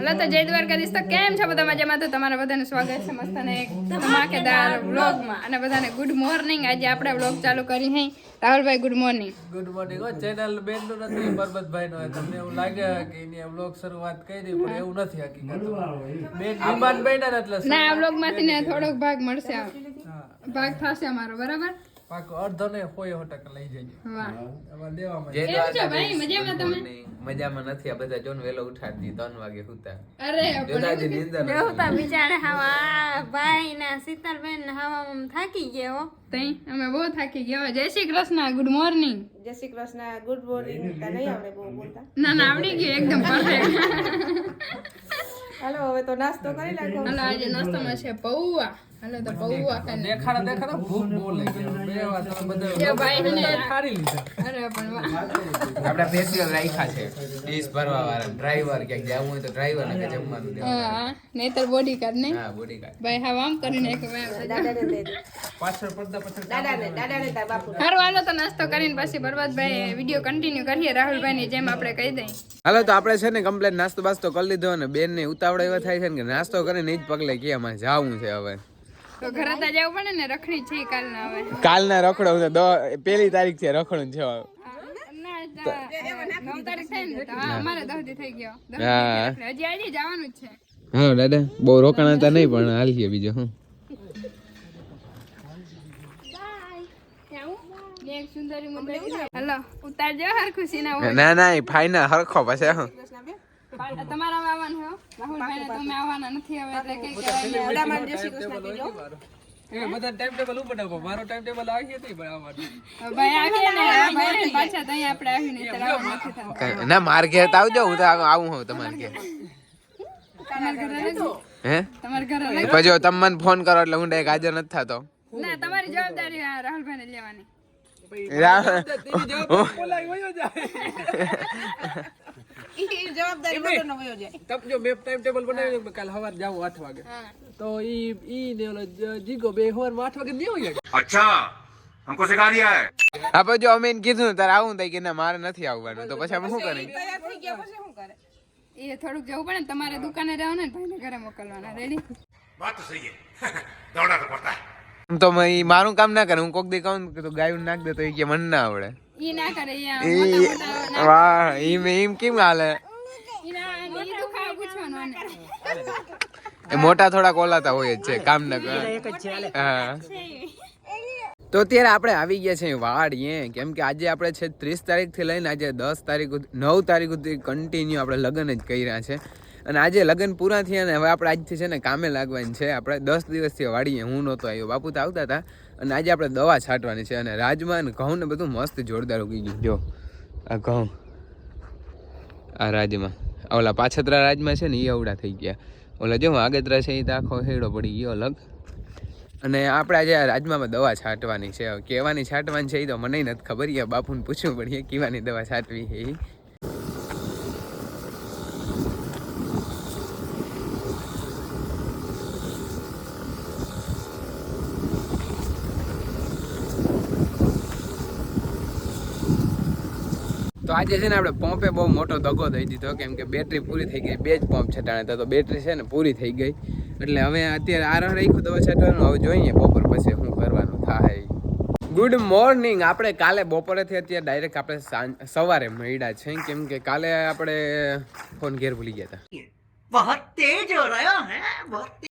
Hello તો જય દ્વારકાધીશ. તો કેમ છો બધા મજામાં? તો તમારા બધાનું સ્વાગત છે મસ્ત અને એક ધમાકેદાર વ્લોગમાં. અને બધાને ગુડ મોર્નિંગ. આજે આપણે વ્લોગ ચાલુ કરી હે. રાહુલભાઈ good morning. Good morning. Channel બેન નું નથી, પરબતભાઈ નો. તમને એવું લાગે કે એની વ્લોગ શરૂઆત કરી પણ એવું નથી હકીકતમાં. બેન બીમાર બન્યા એટલે ના, આ વ્લોગ માંથી ને થોડોક ભાગ મળશે, ભાગ થશે અમારો, બરાબર? પાકો અડધો ને 100% લઈ જજો. વાહ, આમાં દેવામાં કેમ છો ભાઈ? મજામાં તમે? મજામાં નથી. આ બધા જોન વેલો ઉઠાડી 3 વાગે સુતા. અરે જોતાજી નીંદર દેવતા બિચારે હવા ભાઈ ના શીતલબેન હવા થાકી ગયો. તઈ અમે બહુ થાકી ગયા. જય શ્રી કૃષ્ણ, ગુડ મોર્નિંગ. જય શ્રી કૃષ્ણ, ગુડ મોર્નિંગ. નહીં આવડે બહુ બોલતા. ના ના, આવડી ગયું એકદમ પરફેક્ટ. હાલો હવે તો નાસ્તો કરી નાખો. હાલો આજે નાસ્તામાં છે પૌવા. હાલો તો પૌવા ખાને. દેખાડા ભૂખ બહુ લાગી. બે વાર તમે બધા એ ભાઈ ને ખારી લીધા. અરે પણ વાહ. આપડા સ્પેશિયલ રાખ્યા છે ડીશ ભરવા વાળા ડ્રાઈવર ક્યાંક જવું હોય તો ડ્રાઈવર ને જમવાનું દેવાનું. હા, નહીતર બોડી કાર્ડ નહીં. હા, બોડી કાર્ડ. ભાઈ હા, આમ કરીને એક વાર દાદાને દે દે. પાછળ પડદા પાછળ દાદાને તાર બાપુ. સારું હાલો તો નાસ્તો કરીને પછી બરબાદભાઈ વિડીયો કન્ટિન્યુ કરીએ રાહુલભાઈ ની જેમ આપણે કહી દઈએ. હાલો તો આપણે છે ને કમ્પ્લેટ નાસ્તો બાસ્તો કરી લીધો અને બેન ને ઉતાવળ એવા થાય છે ને કે નાસ્તો કરીને જ પગલે કે અમારે જવું છે હવે. તો ઘરે તો જવું પડે ને, રખડી છે કાલના હવે. કાલના રખડો છે 1 તારીખ છે રખડું છે. ના, 9 તારીખ થાય ને તો હા, અમારે 10 દી થઈ ગયો. 10 દી હા. એટલે હજી આજે જવાનું જ છે. હા દાદા, બહુ રોકાણ હતા નહીં પણ હાલ છે બીજું હું. એક સુંદરી મુંદરી. હાલો ઉતારજો હરખું સીના હોય. ના ના ફાઈનલ હરખો પછી હું. તમારા આવવાનું હો રાહુલભાઈ ને, તમે આવવાના નથી હવે એટલે કે ઓડામાં જય શ્રી કૃષ્ણ કીજો. એ બધા ટાઈમ ટેબલ ઉપર નાખો. મારો ટાઈમ ટેબલ આવી હતી ભાઈ આવવાનું. ભાઈ આવીએ ને ભાઈ પાછા તઈ આપણે આવીને ત્યારે આવવાનું નથી થતું. ના માર ઘેર તો આવજો, હું તો આવું હું તમારે ઘેર. તમારા ઘરે રહેજો. હે તમારા ઘરે રહેજો. પછી તમે મને ફોન કરો એટલે હું ડાયરેક્ટ હાજર નથી થતો. ના, તમારી જવાબદારી આ રાહુલભાઈ ને લેવાની. બોલાય વયો જાય. ઈ જવાબદારી વગરનો વયો જાય. તમે જો મેપ ટાઈમ ટેબલ બનાવ્યું કાલ સવારે જાવ 8 વાગે. હા. તો ઈ ને ઓલો જીગો બે સવારમાં 8 વાગે નહીં હોય. अच्छा हमको सिखा दिया है। હા પછી અમે એને કીધું ને તારે આવું થાય કે ના મારે નથી આવવાનું, તો પછી અમે શું કરીએ? તૈયાર થઈ ગયા પછી શું કરે? એ થોડુંક જવું પડે ને, તમારે દુકાને રહેવાનું ને ભાઈને ઘરે મોકલવાના. રેડી? बात तो सही है दौड़ना तो पड़ता है। તો ઈ મારું કામ ના કરે. હું કોક દી કહું કે તું ગાયું નાખ દે તો એ કે મને ના આવડે. ઈ ના કરે. ઈ ઈ મોટા વાહ એમ કેમ હાલે? ઈ ના ઈ તો ખાવા પૂછવાનું આને. એ મોટા થોડાક ઓલાતા હોય જ છે કામ ના કરે. હા. તો અત્યારે આપણે આવી ગયા છે વાડીએ, કેમ કે આજે આપણે છે 30 તારીખથી લઈને આજે 10 તારીખ 9 તારીખ સુધી કન્ટિન્યુ આપણે લગ્ન જ કર્યા છે. અને આજે લગ્ન પૂરા થયા ને હવે આપણે આજથી છે ને કામે લાગવાની છે. આપણે 10 દિવસથી વાડીએ હું નહોતો આવ્યો, બાપુ તો આવતા હતા. અને આજે આપણે દવા છાંટવાની છે. અને રાજમાં ઘઉં ને બધું મસ્ત જોરદાર ઉગી ગયું. જો આ ઘઉં આ રાજમાં, ઓલા પાછતરા રાજમાં છે ને એ અવડા થઈ ગયા. ઓલા જો આગતરા છે એ તો આખો હેડો પડી ગયો અલગ. અને આપણે આજે રાજમાં દવા છાંટવાની છે. કેવાની છાંટવાની છે એ તો મને નથી ખબર. એ બાપુને પૂછવું પડીએ કેવાની દવા છાંટવી છે એ. તો આજે છે ને આપણે પંપે બહુ મોટો દગો દઈ દીધો, કેમ કે બેટરી પૂરી થઈ ગઈ. 2 જ પંપ છટાણા હતા તો બેટરી છે ને પૂરી થઈ ગઈ. એટલે હવે અત્યારે આરામ રાખ્યું દવા છાંટવાનું. હવે જોઈએ બપોર પછી શું કરવાનું થાય. Good morning. આપણે કાલે બપોરેથી અત્યારે ડાયરેક્ટ આપણે સવારે મળ્યા છે, કેમ કે કાલે આપણે ફોન ઘેર ભૂલી ગયા હતા.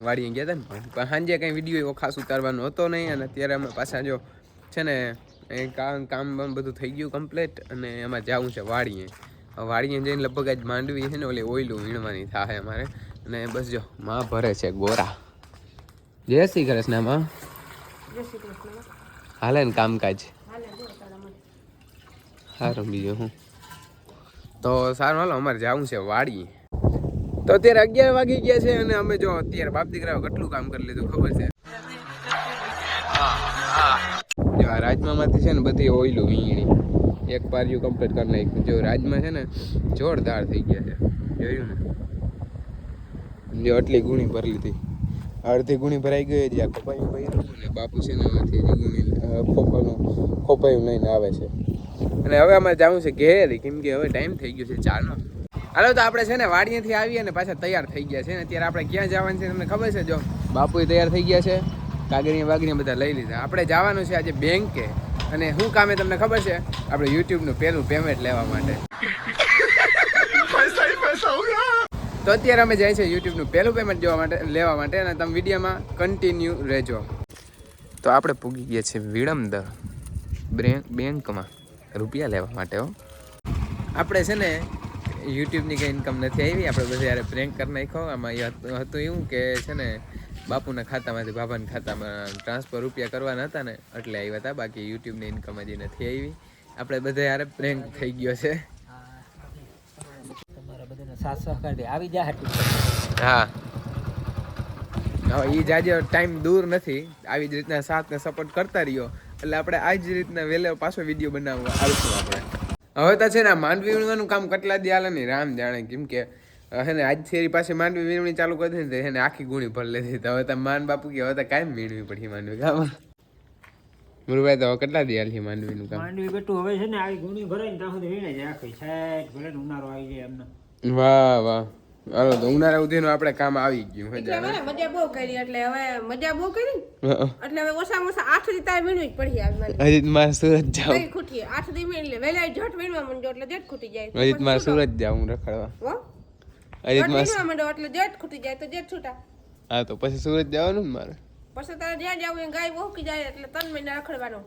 વાડીએ ગયા હતા ને પણ સાંજે કંઈ વિડીયો એવો ખાસ ઉતારવાનો હતો નહીં. અને અત્યારે અમે પાછા જો છે ને એ કામ બધું થઈ ગયું કમ્પ્લીટ. અને એમાં જવું છે વાડીએ. વાડીએ જઈને લગભગ આજ માંડવી છે ને ઓલી ઓઈલું વીણવાની થાય અમારે. અને બસ જો માં ભરે છે ગોરા. જય શ્રી કૃષ્ણ માં. જય શ્રી કૃષ્ણ. હાલે ને કામકાજ હાલે જો તારા મને. સારું બીજું હું તો સારું. હાલો અમારે જવું છે વાડીએ. તો અત્યારે 11 વાગી ગયા છે. અને અમે જો અત્યારે બાપ દીકરાઓ કેટલું કામ કરી લીધું ખબર છે. જો આ રાજમામાંથી છે ને બધી ઓઈલું વીણી એક પારિયું કમ્પ્લીટ કરી નાખ્યું. જો રાજમાં છે ને જોરદાર થઈ ગયા છે. જોયું ને, જો આટલી ગુણી ભરી લીધી. અડધી ગુણી ભરાઈ ગઈ છે. આ ખોપાયું ભર્યું ને બાપુ છે ને આથી ગુણી ખોપાયું લઈને આવે છે. અને હવે અમારે જવું છે ઘેર, કેમ કે હવે ટાઈમ થઈ ગયો છે 4નો. હાલો તો આપણે છે ને વાડીએથી આવીએ ને પાછા તૈયાર થઈ ગયા છે ને અત્યારે આપણે ક્યાં જવાનું છે તમને ખબર છે? જો બાપુએ તૈયાર થઈ ગયા છે, કાગળિયા વાગળિયા બધા લઈ લીધા. આપણે જવાનું છે આજે બેંકે. અને શું કામે તમને ખબર છે? આપણે યુટ્યુબનું પહેલું પેમેન્ટ લેવા માટે. તો અત્યારે અમે જાય છે યુટ્યુબનું પહેલું પેમેન્ટ લેવા માટે અને તમે વિડીયોમાં કન્ટિન્યુ રહેજો. તો આપણે પૂગી ગયા છીએ વિળંદર બેંકમાં રૂપિયા લેવા માટે. હો આપણે છે ને યુટ્યુબની કંઈ ઇન્કમ નથી આવી. આપણે બધા યારે પ્રેન્ક કરી નાખ્યો. આમાં હતું એવું કે છે ને બાપુના ખાતામાંથી બાબાના ખાતામાં ટ્રાન્સફર રૂપિયા કરવાના હતા ને એટલે આવ્યા હતા. બાકી યુટ્યુબની ઇન્કમ હજી નથી આવી. આપણે બધા યારે પ્રેન્ક થઈ ગયો છે. હા હવે એ જાજો ટાઈમ દૂર નથી. આવી જ રીતના સાથને સપોર્ટ કરતા રહ્યો એટલે આપણે આ જ રીતના વહેલો પાછો વિડીયો બનાવવા આવીશું આપણે. હવે તો છે ને માંડવી વીણવાનું કામ કેટલા દી હાલે ને રામ જાણે. કેમ કે હે ને આજ શેરી પાસે માંડવી વીણણી ચાલુ કરી દીધી ને એને આખી ગુણી ભરી લીધી. તો હવે તમે માન બાપુ કે હવે તો કાંઈ વીણવી પડી માંડવી કામ. મુરભાઈ તો કેટલા દી હાલી માંડવીનું કામ? માંડવી બેઠું હવે છે ને આવી ગુણી ભરાય ને ત્યાં સુધી વીણે જાય આખી સાઈડ. ભલે ઉનાળો આવી જાય એમને. વાહ વાહ. હાલો તો ઉનાળા સુધીનું આપણે કામ આવી ગયું. મજા બહુ કરી એટલે હવે મજા બહુ કરી એટલે હવે ઓછામાં ઓછા 8 દી તારે વીણવી જ પડી. હજી મારે સુરત જાવ. ખૂટી 8 દી વીણ લે વેલા જટ વીણવા માંડો એટલે જટ ખૂટી જાય. હજી મારે સુરત જાવ રખડવા. હો હજી વીણવા માંડો એટલે જટ ખૂટી જાય તો જટ છૂટા. હા તો પછી સુરત જવાનું ને મારે. પછી તારે જ્યાં જાવ ગાય વોકી જાય એટલે 3 મહિના રખડવાનો.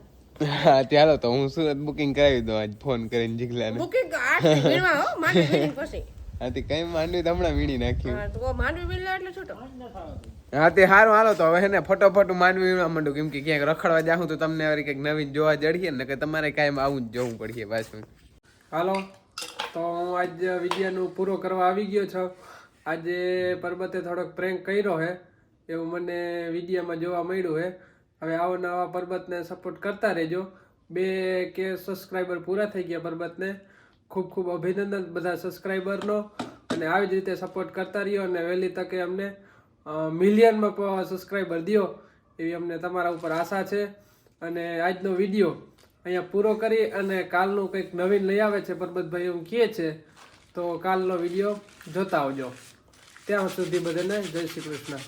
હા ચાલો તો હું સુરત બુકિંગ કરાવી દઉં આજ ફોન કરીને જીગલાને. બુકિંગ 8 દી વીણવા હો માંડવી વીણી પછી. હા તે કઈ માંડવી તો હમણાં વીણી નાખ્યું. હા તો માંડવી વીણ લે એટલે છૂટો. હા તે સારું હાલો તો હવે ને ફટોફટ માંડવી વીણવા માંડું. કેમ કે ક્યાંક રખડવા જાઉં તો તમને હવે કંઈક નવીન જોવા જડીએ ને કે તમારે કાંઈ આવું જ જોવું પડશે પાછું. હાલો તો હું આજ વિડીયોનું પૂરો કરવા આવી ગયો છું. આજે પરબતે થોડોક પ્રેન્ક કર્યો હે એવું મને વિડીયોમાં જોવા મળ્યું હે. હવે આવો નવા પરબતને સપોર્ટ કરતા રહેજો. 2K સબસ્ક્રાઈબર પૂરા થઈ ગયા પરબતને. ખૂબ ખૂબ અભિનંદન બધા સબસ્ક્રાઈબરનો. અને આવી જ રીતે સપોર્ટ કરતા રહ્યો અને વહેલી તકે અમને મિલિયનમાં સબસ્ક્રાઈબર દો એવી અમને તમારા ઉપર આશા છે. અને આજનો વિડીયો અહીંયા પૂરો કરી અને કાલનું કંઈક નવીન લઈ આવે છે પરબતભાઈ એવું કહે છે તો કાલનો વિડીયો જોતા આવજો. ત્યાં સુધી બધાને જય શ્રી કૃષ્ણ.